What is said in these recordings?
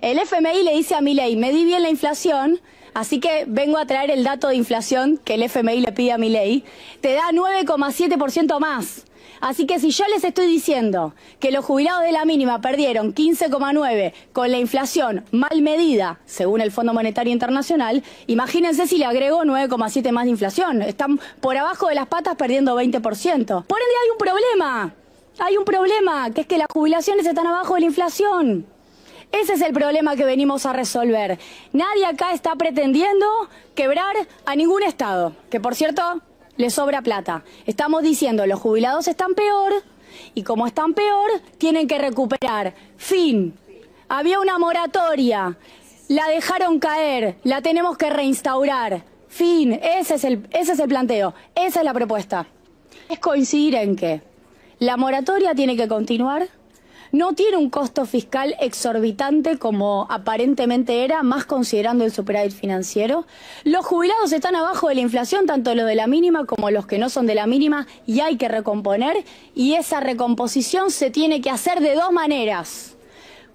El FMI le dice a Milei, medí bien la inflación, así que vengo a traer el dato de inflación que el FMI le pide a Milei. Te da 9,7% más. Así que si yo les estoy diciendo que los jubilados de la mínima perdieron 15,9 con la inflación mal medida, según el Fondo Monetario Internacional, imagínense si le agrego 9,7 más de inflación. Están por abajo de las patas perdiendo 20%. Por ende hay un problema. Hay un problema, que es que las jubilaciones están abajo de la inflación. Ese es el problema que venimos a resolver. Nadie acá está pretendiendo quebrar a ningún Estado, que por cierto le sobra plata. Estamos diciendo los jubilados están peor y como están peor tienen que recuperar. Fin. Había una moratoria, la dejaron caer, la tenemos que reinstaurar. Fin. Ese es el planteo, esa es la propuesta. Es coincidir en que la moratoria tiene que continuar. No tiene un costo fiscal exorbitante como aparentemente era, más considerando el superávit financiero. Los jubilados están abajo de la inflación, tanto los de la mínima como los que no son de la mínima, y hay que recomponer. Y esa recomposición se tiene que hacer de dos maneras.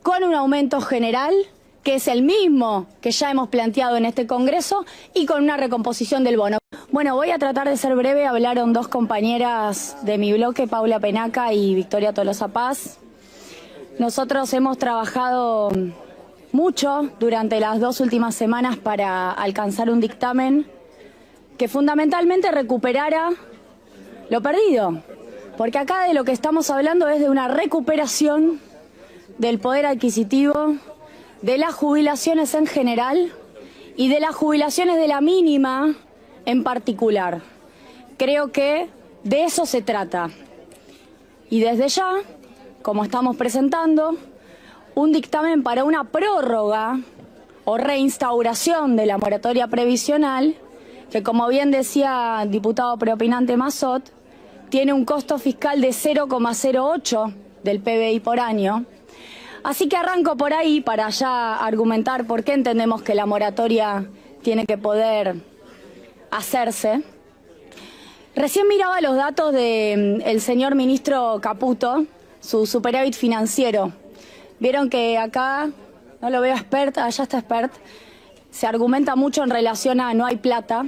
Con un aumento general, que es el mismo que ya hemos planteado en este Congreso, y con una recomposición del bono. Bueno, voy a tratar de ser breve. Hablaron dos compañeras de mi bloque, Paula Penaca y Victoria Tolosa Paz. Nosotros hemos trabajado mucho durante las 2 últimas semanas para alcanzar un dictamen que fundamentalmente recuperara lo perdido. Porque acá de lo que estamos hablando es de una recuperación del poder adquisitivo, de las jubilaciones en general y de las jubilaciones de la mínima en particular. Creo que de eso se trata. Y desde ya, como estamos presentando, un dictamen para una prórroga o reinstauración de la moratoria previsional, que como bien decía el diputado preopinante Mazzot, tiene un costo fiscal de 0,08 del PBI por año. Así que arranco por ahí para ya argumentar por qué entendemos que la moratoria tiene que poder hacerse. Recién miraba los datos del señor ministro Caputo, su superávit financiero. Vieron que acá, no lo veo expert, allá está expert, se argumenta mucho en relación a no hay plata.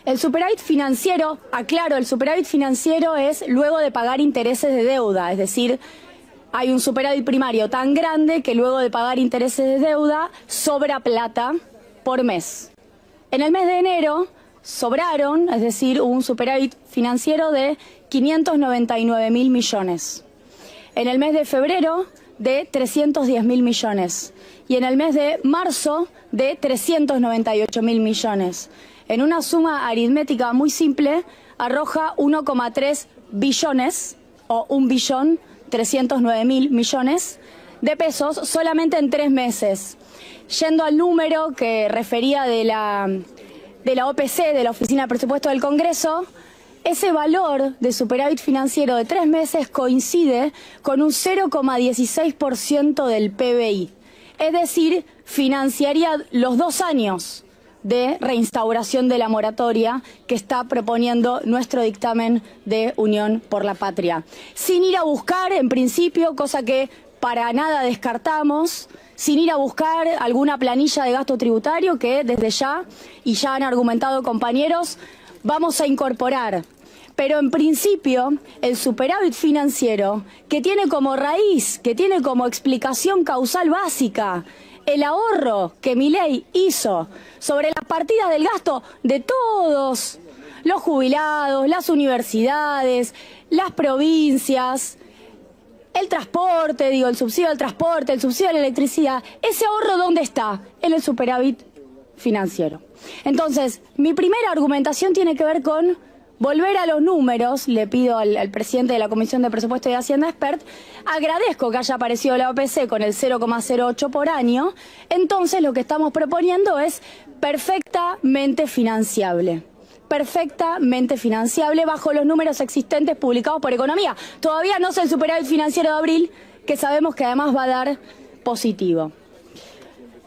El superávit financiero, aclaro, el superávit financiero es luego de pagar intereses de deuda, es decir, hay un superávit primario tan grande que luego de pagar intereses de deuda sobra plata por mes. En el mes de enero sobraron, es decir, un superávit financiero de 599.000 millones. En el mes de febrero de 310.000 millones y en el mes de marzo de 398.000 millones. En una suma aritmética muy simple arroja 1,3 billones o 1.309.000 millones de pesos solamente en 3 meses. Yendo al número que refería de la OPC, de la Oficina de Presupuesto del Congreso, ese valor de superávit financiero de 3 meses coincide con un 0,16% del PBI. Es decir, financiaría los 2 años de reinstauración de la moratoria que está proponiendo nuestro dictamen de Unión por la Patria. Sin ir a buscar, en principio, cosa que para nada descartamos, sin ir a buscar alguna planilla de gasto tributario que desde ya, y ya han argumentado compañeros, vamos a incorporar. Pero en principio el superávit financiero, que tiene como raíz, que tiene como explicación causal básica el ahorro que Milei hizo sobre las partidas del gasto de todos los jubilados, las universidades, las provincias, el transporte, el subsidio al transporte, el subsidio a la electricidad, ese ahorro ¿dónde está? En el superávit financiero. Entonces, mi primera argumentación tiene que ver con volver a los números. Le pido al presidente de la Comisión de Presupuesto y Hacienda expert, agradezco que haya aparecido la OPC con el 0,08 por año. Entonces lo que estamos proponiendo es perfectamente financiable bajo los números existentes publicados por Economía. Todavía no es el superávit financiero de abril, que sabemos que además va a dar positivo.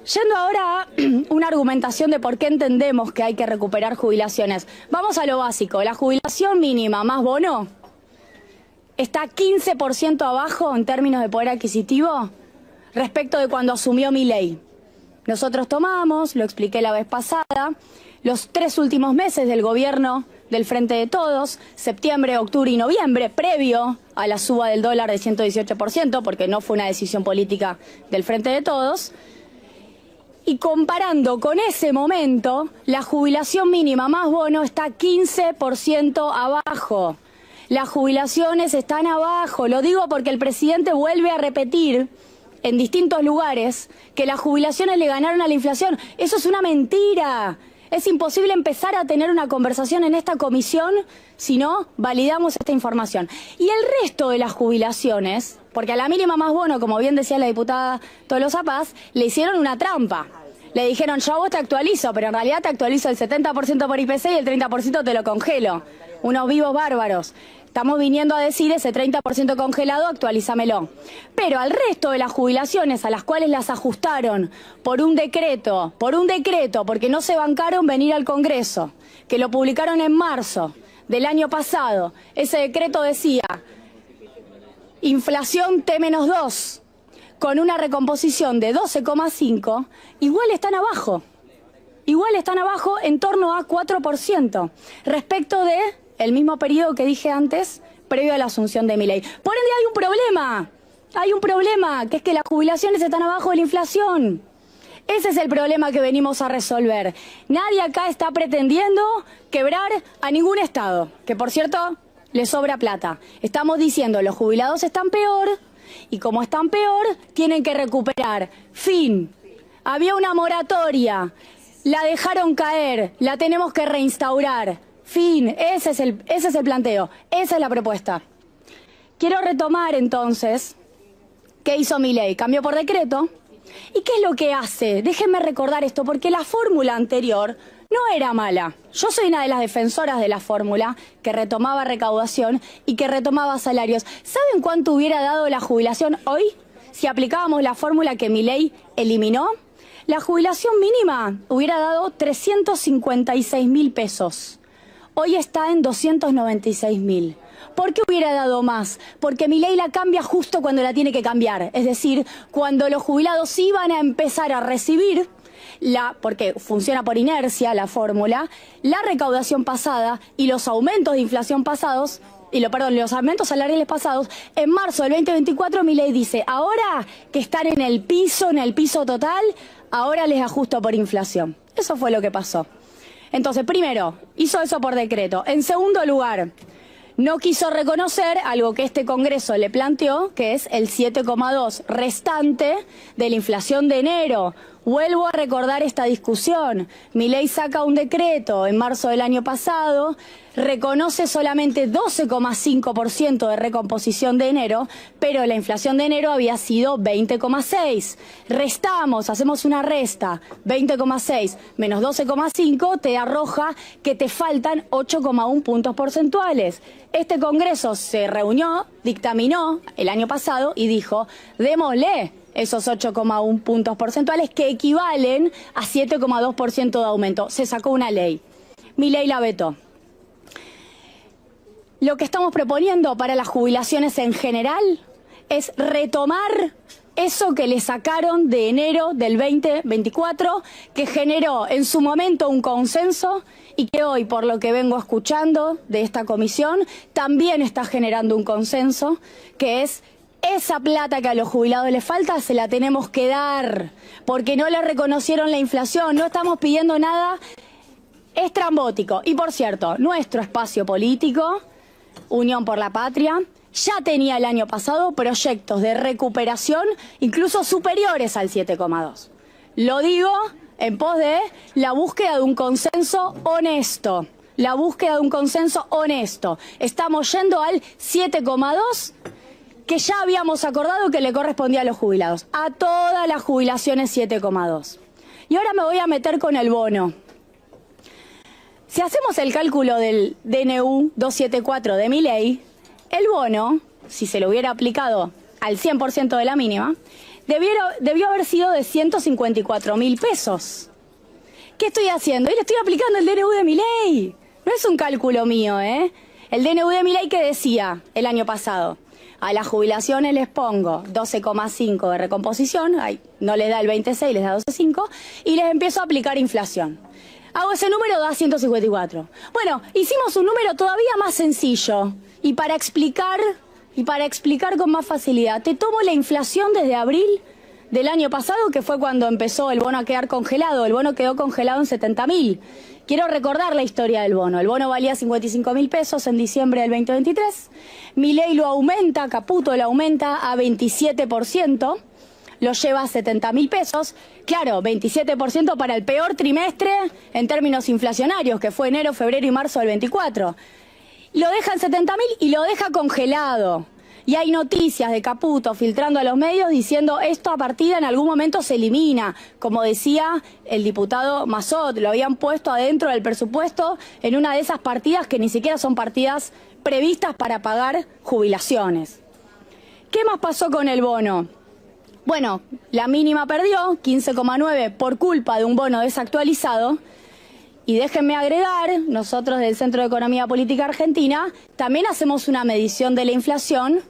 Yendo ahora a una argumentación de por qué entendemos que hay que recuperar jubilaciones. Vamos a lo básico. La jubilación mínima más bono está 15% abajo en términos de poder adquisitivo respecto de cuando asumió Milei. Nosotros tomamos, lo expliqué la vez pasada, los 3 últimos meses del gobierno del Frente de Todos, septiembre, octubre y noviembre, previo a la suba del dólar de 118%, porque no fue una decisión política del Frente de Todos, y comparando con ese momento, la jubilación mínima más bono está 15% abajo. Las jubilaciones están abajo, lo digo porque el presidente vuelve a repetir en distintos lugares que las jubilaciones le ganaron a la inflación. Eso es una mentira. Es imposible empezar a tener una conversación en esta comisión si no validamos esta información. Y el resto de las jubilaciones, porque a la mínima más bono, como bien decía la diputada Tolosa Paz, le hicieron una trampa. Le dijeron, yo a vos te actualizo, pero en realidad te actualizo el 70% por IPC y el 30% te lo congelo. Unos vivos bárbaros. Estamos viniendo a decir ese 30% congelado, actualízamelo. Pero al resto de las jubilaciones a las cuales las ajustaron por un decreto, porque no se bancaron venir al Congreso, que lo publicaron en marzo del año pasado, ese decreto decía inflación T-2, con una recomposición de 12,5, igual están abajo en torno a 4%, respecto de el mismo periodo que dije antes, previo a la asunción de Milei. Por ende hay un problema, que es que las jubilaciones están abajo de la inflación. Ese es el problema que venimos a resolver. Nadie acá está pretendiendo quebrar a ningún Estado, que por cierto, le sobra plata. Estamos diciendo, los jubilados están peor, y como están peor, tienen que recuperar. Fin. Había una moratoria, la dejaron caer, la tenemos que reinstaurar. Fin, ese es el planteo, esa es la propuesta. Quiero retomar entonces qué hizo Milei. Cambió por decreto. ¿Y qué es lo que hace? Déjenme recordar esto, porque la fórmula anterior no era mala. Yo soy una de las defensoras de la fórmula que retomaba recaudación y que retomaba salarios. ¿Saben cuánto hubiera dado la jubilación hoy si aplicábamos la fórmula que Milei eliminó? La jubilación mínima hubiera dado 356.000 pesos. Hoy está en 296.000. ¿Por qué hubiera dado más? Porque Milei la cambia justo cuando la tiene que cambiar. Es decir, cuando los jubilados iban a empezar a recibir, porque funciona por inercia la fórmula, la recaudación pasada y los aumentos de inflación pasados, los aumentos salariales pasados, en marzo del 2024 Milei dice, ahora que están en el piso total, ahora les ajusto por inflación. Eso fue lo que pasó. Entonces, primero, hizo eso por decreto. En segundo lugar, no quiso reconocer algo que este Congreso le planteó, que es el 7,2 restante de la inflación de enero. Vuelvo a recordar esta discusión. Milei saca un decreto en marzo del año pasado, reconoce solamente 12,5% de recomposición de enero, pero la inflación de enero había sido 20,6. Restamos, hacemos una resta, 20,6 menos 12,5 te arroja que te faltan 8,1 puntos porcentuales. Este Congreso se reunió, dictaminó el año pasado y dijo, démosle esos 8,1 puntos porcentuales que equivalen a 7,2% de aumento. Se sacó una ley. Milei la vetó. Lo que estamos proponiendo para las jubilaciones en general es retomar eso que le sacaron de enero del 2024, que generó en su momento un consenso y que hoy, por lo que vengo escuchando de esta comisión, también está generando un consenso, que es esa plata que a los jubilados les falta se la tenemos que dar, porque no le reconocieron la inflación, no estamos pidiendo nada estrambótico. Y por cierto, nuestro espacio político, Unión por la Patria, ya tenía el año pasado proyectos de recuperación incluso superiores al 7,2. Lo digo en pos de la búsqueda de un consenso honesto. La búsqueda de un consenso honesto. Estamos yendo al 7,2 que ya habíamos acordado que le correspondía a los jubilados. A todas las jubilaciones 7,2. Y ahora me voy a meter con el bono. Si hacemos el cálculo del DNU 274 de Milei, el bono, si se lo hubiera aplicado al 100% de la mínima, debió haber sido de 154.000 pesos. ¿Qué estoy haciendo? Y le estoy aplicando el DNU de Milei. No es un cálculo mío, ¿eh? El DNU de Milei que decía el año pasado, A las jubilaciones les pongo 12,5 de recomposición, ay, no les da el 26, les da 12,5, y les empiezo a aplicar inflación. Hago ese número, da 154. Bueno, hicimos un número todavía más sencillo, y para explicar con más facilidad, te tomo la inflación desde abril del año pasado, que fue cuando empezó el bono a quedar congelado. El bono quedó congelado en 70.000. Quiero recordar la historia del bono. El bono valía 55.000 pesos en diciembre del 2023. Milei lo aumenta, Caputo lo aumenta a 27%, lo lleva a 70.000 pesos. Claro, 27% para el peor trimestre en términos inflacionarios, que fue enero, febrero y marzo del 24. Lo deja en 70.000 y lo deja congelado. Y hay noticias de Caputo filtrando a los medios diciendo esto a partida en algún momento se elimina. Como decía el diputado Massot, lo habían puesto adentro del presupuesto en una de esas partidas que ni siquiera son partidas previstas para pagar jubilaciones. ¿Qué más pasó con el bono? Bueno, la mínima perdió 15,9 por culpa de un bono desactualizado. Y déjenme agregar, nosotros del Centro de Economía Política Argentina también hacemos una medición de la inflación,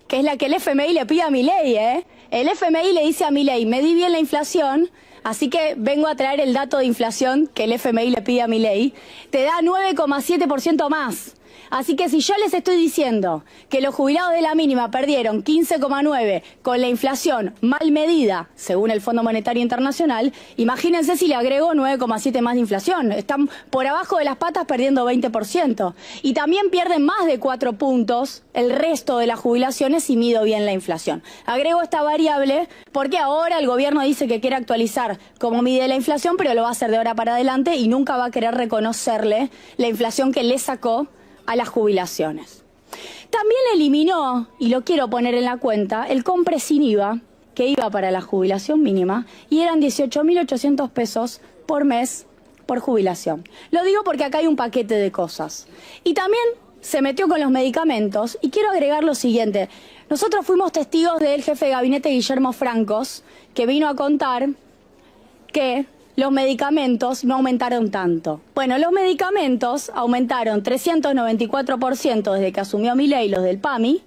que es la que el FMI le pide a Milei, ¿eh? El FMI le dice a Milei, medí bien la inflación, así que vengo a traer el dato de inflación que el FMI le pide a Milei. Te da 9,7% más. Así que si yo les estoy diciendo que los jubilados de la mínima perdieron 15,9 con la inflación mal medida, según el Fondo Monetario Internacional, imagínense si le agrego 9,7 más de inflación. Están por abajo de las patas perdiendo 20%. Y también pierden más de 4 puntos el resto de las jubilaciones si mido bien la inflación. Agrego esta variable porque ahora el gobierno dice que quiere actualizar cómo mide la inflación, pero lo va a hacer de ahora para adelante y nunca va a querer reconocerle la inflación que le sacó a las jubilaciones. También eliminó, y lo quiero poner en la cuenta, el compre sin IVA, que iba para la jubilación mínima, y eran 18.800 pesos por mes por jubilación. Lo digo porque acá hay un paquete de cosas. Y también se metió con los medicamentos, y quiero agregar lo siguiente. Nosotros fuimos testigos del jefe de gabinete Guillermo Francos, que vino a contar que los medicamentos no aumentaron tanto. Bueno, los medicamentos aumentaron 394% desde que asumió Milei, los del PAMI,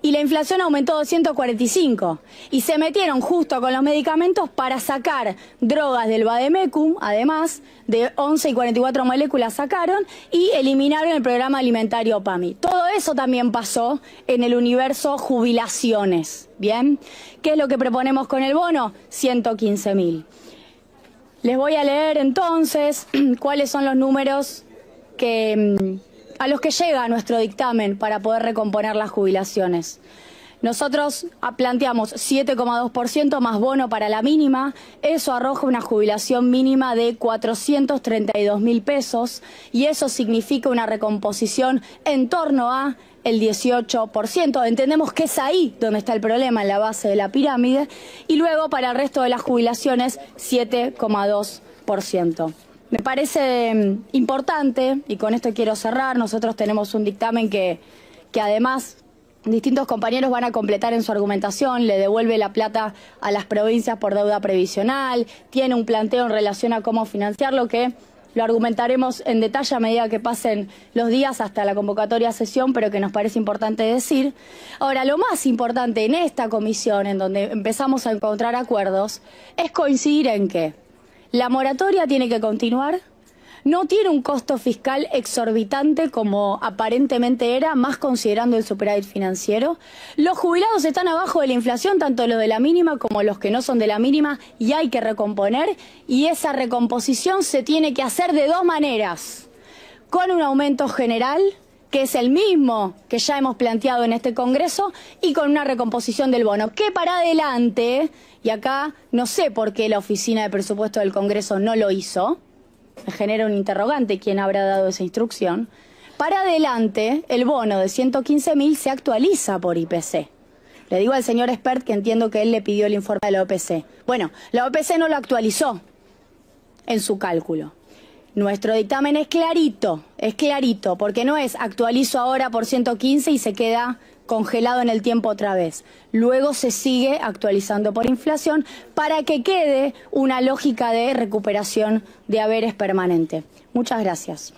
y la inflación aumentó 245%. Y se metieron justo con los medicamentos para sacar drogas del Vademecum, además de 11 y 44 moléculas sacaron, y eliminaron el programa alimentario PAMI. Todo eso también pasó en el universo jubilaciones. ¿Bien? ¿Qué es lo que proponemos con el bono? 115.000. Les voy a leer entonces cuáles son los números a los que llega nuestro dictamen para poder recomponer las jubilaciones. Nosotros planteamos 7,2% más bono para la mínima, eso arroja una jubilación mínima de 432.000 pesos y eso significa una recomposición en torno a el 18%. Entendemos que es ahí donde está el problema, en la base de la pirámide, y luego para el resto de las jubilaciones 7,2%. Me parece importante, y con esto quiero cerrar, nosotros tenemos un dictamen que además distintos compañeros van a completar en su argumentación, le devuelve la plata a las provincias por deuda previsional, tiene un planteo en relación a cómo financiarlo que lo argumentaremos en detalle a medida que pasen los días hasta la convocatoria a sesión, pero que nos parece importante decir. Ahora, lo más importante en esta comisión, en donde empezamos a encontrar acuerdos, es coincidir en que la moratoria tiene que continuar, no tiene un costo fiscal exorbitante como aparentemente era, más considerando el superávit financiero. Los jubilados están abajo de la inflación, tanto los de la mínima como los que no son de la mínima, y hay que recomponer, y esa recomposición se tiene que hacer de dos maneras. Con un aumento general, que es el mismo que ya hemos planteado en este Congreso, y con una recomposición del bono, que para adelante, y acá no sé por qué la Oficina de Presupuesto del Congreso no lo hizo, me genera un interrogante quién habrá dado esa instrucción. Para adelante, el bono de 115.000 se actualiza por IPC. Le digo al señor expert que entiendo que él le pidió el informe de la OPC. Bueno, la OPC no lo actualizó en su cálculo. Nuestro dictamen es clarito, porque no es actualizo ahora por 115 y se queda congelado en el tiempo otra vez. Luego se sigue actualizando por inflación para que quede una lógica de recuperación de haberes permanente. Muchas gracias.